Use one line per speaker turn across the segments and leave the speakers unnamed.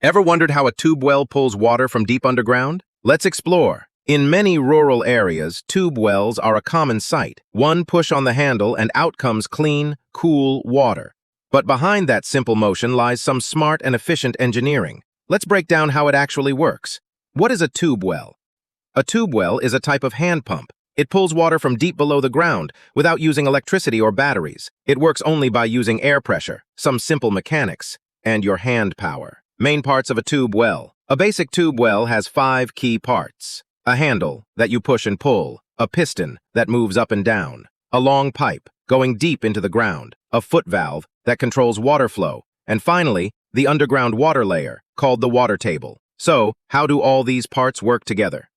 Ever wondered how a tube well pulls water from deep underground? Let's explore. In many rural areas, tube wells are a common sight. One push on the handle and out comes clean, cool water. But behind that simple motion lies some smart and efficient engineering. Let's break down how it actually works. What is a tube well? A tube well is a type of hand pump. It pulls water from deep below the ground without using electricity or batteries. It works only by using air pressure, some simple mechanics, and your hand power. Main parts of a tube well. A basic tube well has 5 key parts. A handle that you push and pull, a piston that moves up and down, a long pipe going deep into the ground, a foot valve that controls water flow, and finally, the underground water layer, called the water table. So, how do all these parts work together?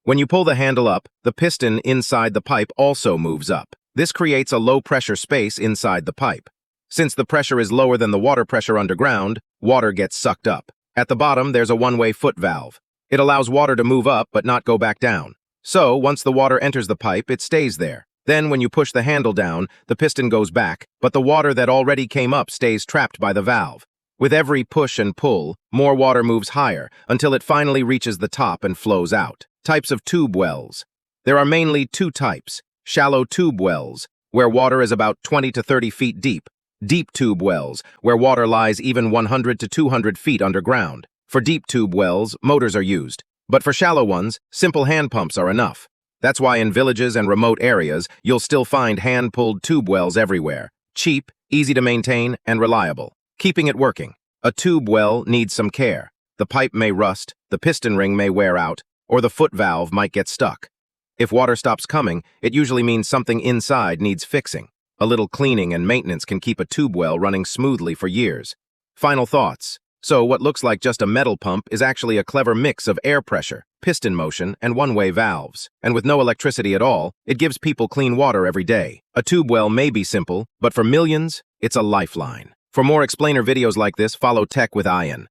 When you pull the handle up, the piston inside the pipe also moves up. This creates a low-pressure space inside the pipe. Since the pressure is lower than the water pressure underground, water gets sucked up. At the bottom, there's a one-way foot valve. It allows water to move up but not go back down. So, once the water enters the pipe, it stays there. Then, when you push the handle down, the piston goes back, but the water that already came up stays trapped by the valve. With every push and pull, more water moves higher until it finally reaches the top and flows out. Types of tube wells. There are mainly 2 types. Shallow tube wells, where water is about 20 to 30 feet deep. Deep tube wells, where water lies even 100 to 200 feet underground. For deep tube wells, motors are used. But for shallow ones, simple hand pumps are enough. That's why in villages and remote areas, you'll still find hand-pulled tube wells everywhere. Cheap, easy to maintain, and reliable. Keeping it working. A tube well needs some care. The pipe may rust, the piston ring may wear out, or the foot valve might get stuck. If water stops coming, it usually means something inside needs fixing. A little cleaning and maintenance can keep a tube well running smoothly for years. Final thoughts. So what looks like just a metal pump is actually a clever mix of air pressure, piston motion, and one-way valves. And with no electricity at all, it gives people clean water every day. A tube well may be simple, but for millions, it's a lifeline. For more explainer videos like this, follow Tech with Ian.